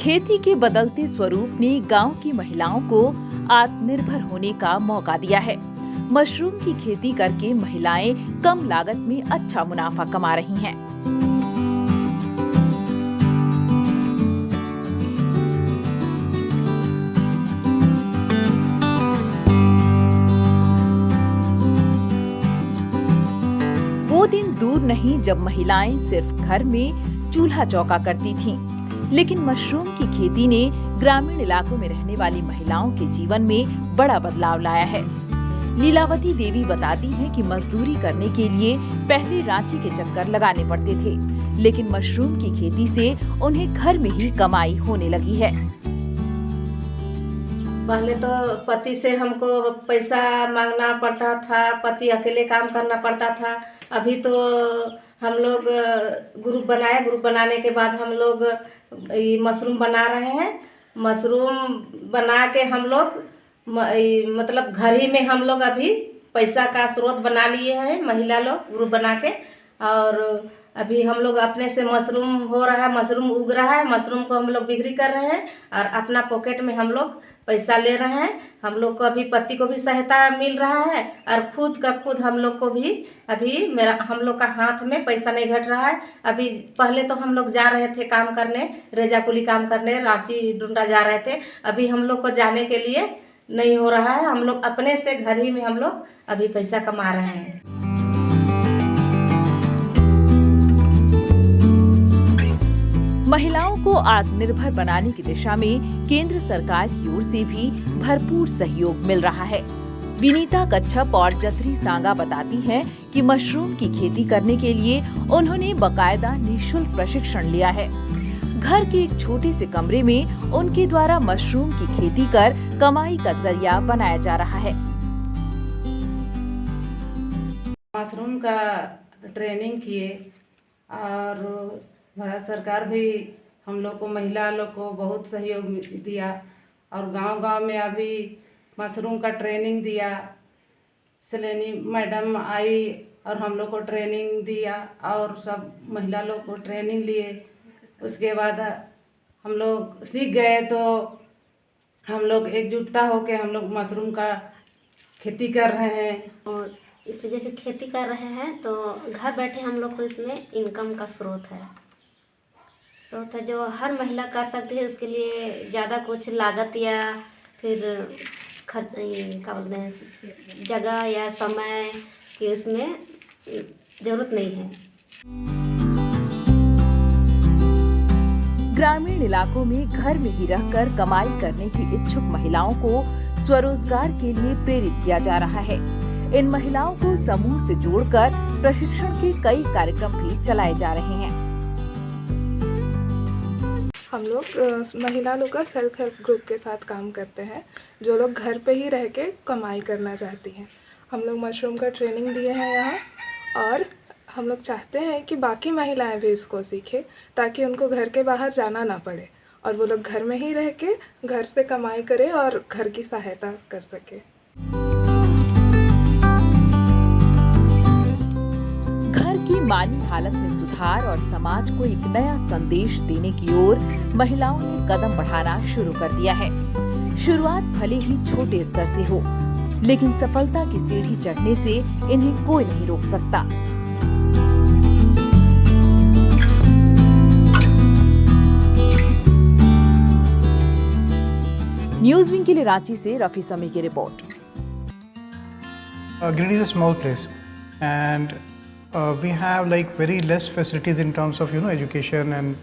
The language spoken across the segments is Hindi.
खेती के बदलते स्वरूप ने गांव की महिलाओं को आत्मनिर्भर होने का मौका दिया है। मशरूम की खेती करके महिलाएं कम लागत में अच्छा मुनाफा कमा रही हैं। वो दिन दूर नहीं जब महिलाएं सिर्फ घर में चूल्हा चौका करती थीं, लेकिन मशरूम की खेती ने ग्रामीण इलाकों में रहने वाली महिलाओं के जीवन में बड़ा बदलाव लाया है। लीलावती देवी बताती हैं कि मजदूरी करने के लिए पहले रांची के चक्कर लगाने पड़ते थे, लेकिन मशरूम की खेती से उन्हें घर में ही कमाई होने लगी है। पहले तो पति से हमको पैसा मांगना पड़ता था, पति अकेले काम करना पड़ता था। अभी तो हम लोग ग्रुप बनाए, ग्रुप बनाने के बाद हम लोग मशरूम बना रहे हैं। मशरूम बना के हम लोग मतलब घर ही में हम लोग अभी पैसा का स्रोत बना लिए हैं, महिला लोग ग्रुप बना के। और अभी हम लोग अपने से मशरूम हो रहा है, मशरूम उग रहा है, मशरूम को हम लोग बिक्री कर रहे हैं और अपना पॉकेट में हम लोग पैसा ले रहे हैं। हम लोग को अभी पति को भी सहायता मिल रहा है और खुद हम लोग को भी अभी हम लोग का हाथ में पैसा नहीं घट रहा है। अभी पहले तो हम लोग जा रहे थे काम करने, रेजा कुली काम करने, रांची डुंडा जा रहे थे। अभी हम लोग को जाने के लिए नहीं हो रहा है। हम लोग अपने से घर ही में हम लोग अभी पैसा कमा रहे हैं। महिलाओं को आत्मनिर्भर बनाने की दिशा में केंद्र सरकार की ओर से भी भरपूर सहयोग मिल रहा है। विनीता कच्छप और जथरी सांगा बताती हैं कि मशरूम की खेती करने के लिए उन्होंने बकायदा निःशुल्क प्रशिक्षण लिया है। घर के एक छोटे से कमरे में उनके द्वारा मशरूम की खेती कर कमाई का जरिया बनाया जा रहा है। मशरूम का ट्रेनिंग किए और भारत सरकार भी हम लोग को, महिला लोग को बहुत सहयोग दिया और गांव-गांव में अभी मशरूम का ट्रेनिंग दिया। सलेनी मैडम आई और हम लोग को ट्रेनिंग दिया और सब महिला लोग को ट्रेनिंग लिए। उसके बाद हम लोग सीख गए तो हम लोग एकजुटता होकर हम लोग मशरूम का खेती कर रहे हैं। और इस वजह से खेती कर रहे हैं तो घर बैठे हम लोग को इसमें इनकम का स्रोत है जो हर महिला कर सकती है। उसके लिए ज़्यादा कुछ लागत या फिर क्या बोलते हैं जगह या समय की उसमें ज़रूरत नहीं है। ग्रामीण इलाकों में घर में ही रहकर कमाई करने की इच्छुक महिलाओं को स्वरोजगार के लिए प्रेरित किया जा रहा है। इन महिलाओं को समूह से जोड़कर प्रशिक्षण के कई कार्यक्रम भी चलाए जा रहे हैं। हम लोग महिला लोग का सेल्फ हेल्प ग्रुप के साथ काम करते हैं, जो लोग घर पे ही रह के कमाई करना चाहती हैं। हम लोग मशरूम का ट्रेनिंग दिए हैं यहाँ और हम लोग चाहते हैं कि बाकी महिलाएं भी इसको सीखें ताकि उनको घर के बाहर जाना ना पड़े और वो लोग घर में ही रह के घर से कमाई करें और घर की सहायता कर सके। घर की माली हालत में सुधार और समाज को एक नया संदेश देने की ओर महिलाओं ने कदम बढ़ाना शुरू कर दिया है। शुरुआत भले ही छोटे स्तर से हो, लेकिन सफलता की सीढ़ी चढ़ने से इन्हें कोई नहीं रोक सकता। न्यूज़ विंग के लिए रांची से रफी समी की report. Giridih is a small place and we have like very less facilities in terms of education and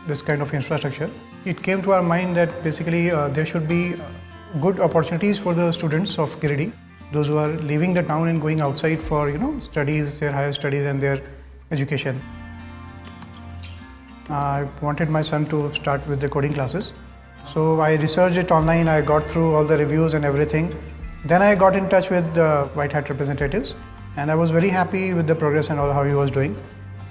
this kind of infrastructure. It came to our mind that basically there should be good opportunities for the students of Giridih, those who are leaving the town and going outside for studies, their higher studies and their education. I wanted my son to start with the coding classes, so I researched it online. I got through all the reviews and everything. Then I got in touch with the White Hat representatives and I was very happy with the progress and all how he was doing.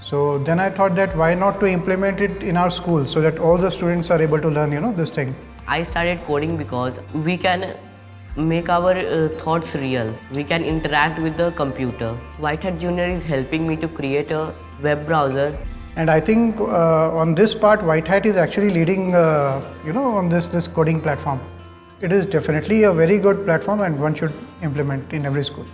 So then I thought that why not to implement it in our school so that all the students are able to learn this thing. I started coding because we can make our thoughts real. We can interact with the computer. White Hat Junior is helping me to create a web browser And I think on this part, White Hat is actually leading, on this coding platform. It is definitely a very good platform and one should implement in every school.